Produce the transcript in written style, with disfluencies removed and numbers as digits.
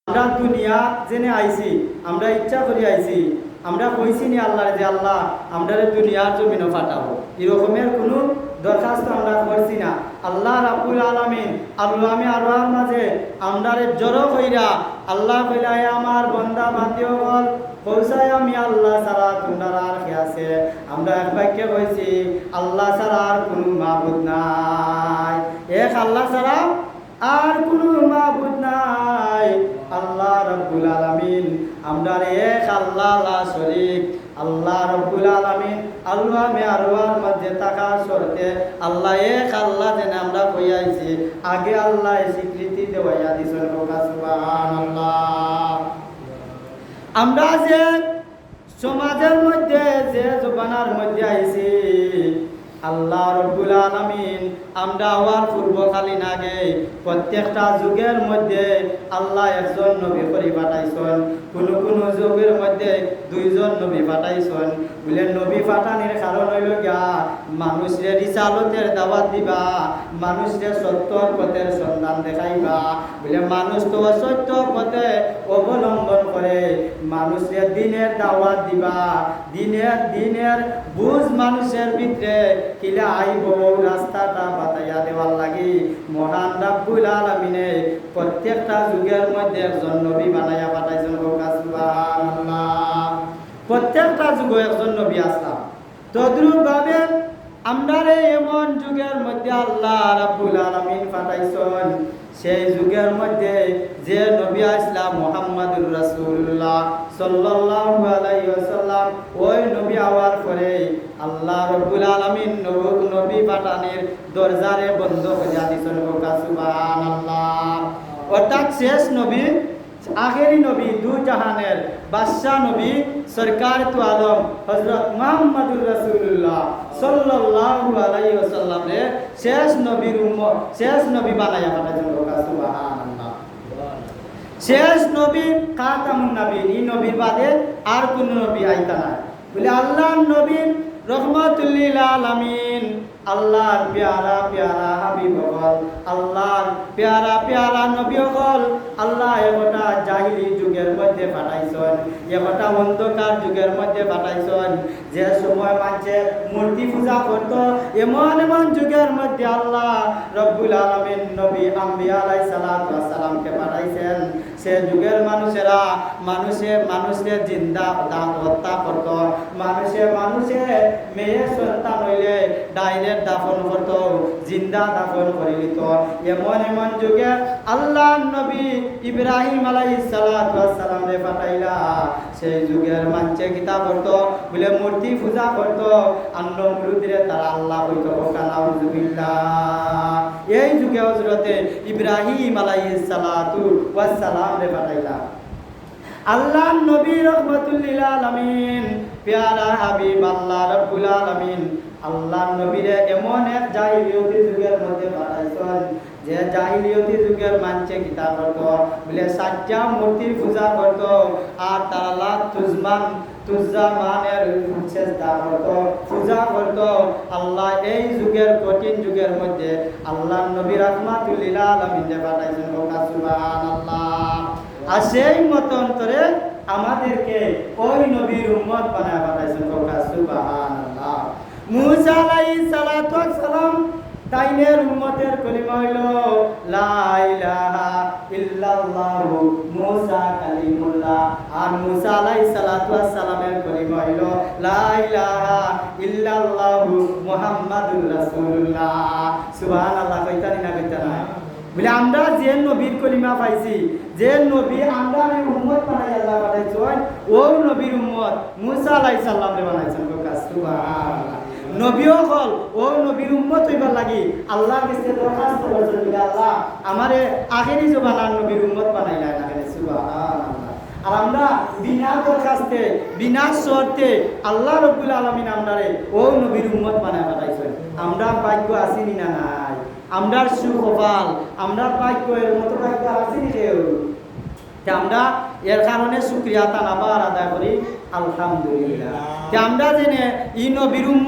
আমরা দুনিয়া জেনে আইছি, আমরা ইচ্ছা করি আইছি, আমরা কইছি নি আল্লাহ যে আল্লাহ আমরা দুনিয়ার জমিনও ফাটাবো, এরকমের কোনো দরখাস্ত আমরা করছি না। আল্লাহ রাব্বুল আলামিন আল্লাহ আমি আরওয়ার মাঝে আমরারে জড়ো কইরা আল্লাহ কইলা হে আমার বান্দা বান্দিও বল কৌসায় আমি আল্লাহ ছাড়া তোমরা আর কে আছে। আমরা এক বাক্যে কইছি আল্লাহ ছাড়া আর কোনো মাবুদ নাই, এক আল্লাহ ছাড়া আর কোনো মাবুদ নাই। আল্লাহ রাব্বুল আলামিন আমরার এক আল্লাহ লা শরীক। আল্লাহ রাব্বুল আলামিন আল্লাহ মে আরওয়ার মধ্যে থাকা শর্তে আল্লাহ এক আল্লাহ যেন আমরা কইয়াইছি, আগে আল্লাহ স্বীকৃতি দেওয়া দিছেন। সুবহানাল্লাহ। আমরা যে সমাজের মধ্যে যে জবানার মধ্যে আইছি, আল্লাহ রাব্বুল আলামিন আমরা হওয়ার পূর্বকালীন আগে প্রত্যেকটা যুগের মধ্যে আল্লাহ একজন নবী করে পাঠাইছেন, কোন কোন যুগের মধ্যে দুইজন নবী পাঠাইছেন। বলে নবী পাঠানোর কারণ হইল গিয়া মানুষের রিসালতের দাওয়াত দিবা, মানুষের সত্যর পথের সন্ধান দেখাইবা। বলে মানুষ তো সত্য পথে অবলম্বন করে মানুষের দিনের দাওয়াত দিবা, দিনের বুঝ মানুষের ভিতরে কিলা আইব রাস্তাটা বাতাইয়া দেওয়ার লাগি মহান রাব্বুল আলামিনে প্রত্যেকটা যুগের মধ্যে একজন নবী বানাইয়া পাঠাইছেন। সুবহানাল্লাহ। প্রত্যেকটা যুগে একজন নবী আসলাম। তদ্রূপ ভাবে আমরা এমন যুগের মধ্যে আল্লাহ রাব্বুল আলামিন পাঠাইছেন, সেই যুগের মধ্যে যে নবী আসলাম মুহাম্মাদুর রাসূলুল্লাহ সাল্লাল্লাহু আলাইহি ওয়াসাল্লাম, ওই নবী আওয়ার পরে আল্লাহ রাব্বুল আলামিন নবী পাঠানোর দরজারে বন্ধ করে দিয়েছেন। সুবহানাল্লাহ। অর্থাৎ শেষ নবী, আখেরি নবী, দু জাহানের বাদশাহ নবী, সরকার তো আলম হযরত মুহাম্মাদুর রাসূলুল্লাহ সাল্লাল্লাহু আলাইহি ওয়াসাল্লাম রে শেষ নবীর উম্মত, শেষ নবী বানায়া পাঠাইছেন। সুবহানাল্লাহ। শেষ নবী খাতামুন নবী, এই নবীর বাদে আর কোন নবী আইতা না। বলে আল্লাহর নবী রহমাতুল লিল আলামিন, আল্লাহর প্যারা প্যারা হাবিব হল, আল্লাহর প্যারা প্যারা নবী হল। আল্লাহ একটা জাহিলি যুগের মধ্যে পাঠাইছেন, একটা অন্ধকার যুগের মধ্যে পাঠাইছেন, যে সময় মানুষে মূর্তি পূজা করত, এমন এমন যুগের মধ্যে আল্লাহ রব্বুল আলামিন নবী আম্বিয়া আলাইহিস সালাতু ওয়াস সালামকে পাঠাইছেন। সে যুগের মানুষেরা মানুষের জিন্দা হত্যা করত, মানুষে মেয়ে সন্তান হইলে ডাইরেক্ট দাফন করত, জিন্দা দাফন করে নিত। এমন এমন যুগে আল্লাহ নবী ইব্রাহিম আলাইহিস সালাতু ওয়াস সালাম রে পাঠাইলা। সেই যুগের মানুষে কিতা করত, বলে মূর্তি পূজা করত, আন্ন মুরুদরে তারা আল্লাহ হইতো। নাউযুবিল্লাহ। এই যুগে হযরতে ইব্রাহিম আলাইহিস সালাতু ওয়াস সালাম রে পাঠাইলা। আল্লাহ নবী রহমাতুল লিল আলামিন, প্যারা হাবিব আল্লাহ রাব্বুল আলামিন আল্লাহ নবীরে এমন এক জাহিলিয়তি যুগের মধ্যে পাঠাইছেন, যে জাহিলিয়তি যুগের মানুষে কিতা করত, বলে সাজ্জা মূর্তির পূজা করত, আর তারা তুজ্জামানের সেজদা করত, পূজা করত। আল্লাহ এই যুগের কঠিন যুগের মধ্যে আল্লাহ নবী রহমাতুল লিল আলামিন পাঠাইছেন। সুবহানাল্লাহ। আর সেই মতান্তরে আমাদেরকে ওই নবীর উম্মত বানায় পাঠাইছেন। সুবহানাল্লাহ। মুসা আলাইহিস সালাতু ওয়াস সালাম তাইনের উম্মতের কলিমা হইল লা ইলাহা ইল্লাল্লাহু মুসা কালিমুল্লাহ। আর মুসা আলাইহিস সালাতু ওয়াস সালামের কলিমা হইল লা ইলাহা ইল্লাল্লাহু মুহাম্মাদুর রাসূলুল্লাহ। সুবহানাল্লাহ। কইতানি না কইতা না? বলে আমরা যে নবীর কলিমা পাইছি, যে নবী আমরা উম্মত বানাই আল্লাহ পাঠাইছেন, ওই নবীর উম্মত মুসা আলাইহিস সালাম রে বানাইছেন। সুবহানাল্লাহ। নবীও হল ওই নবীর উম্মত হইবার লাগি আল্লাহর কাছে দরখাস্ত করছেন, আল্লাহ আমারে আখেরি জমানার নবীর উম্মত বানাইলা না কেন। সুবহানাল্লাহ। আর আমরা বিনা দরখাস্তে বিনা শর্তে আল্লাহ রাব্বুল আলামিন আমরারে ওই নবীর উম্মত বানায় পাঠাইছেন। আমরা ভাগ্য আসিনি না নাই? আমরা সুকপাল, আমরা ভাগ্য এর মতো ভাগ্য আসিনি কেউ? আমরা এর কারণে শুকরিয়া তান আবার আদায় করি আলহামদুলিল্লাহ। আমরা জেনে ই নবীর উম্মত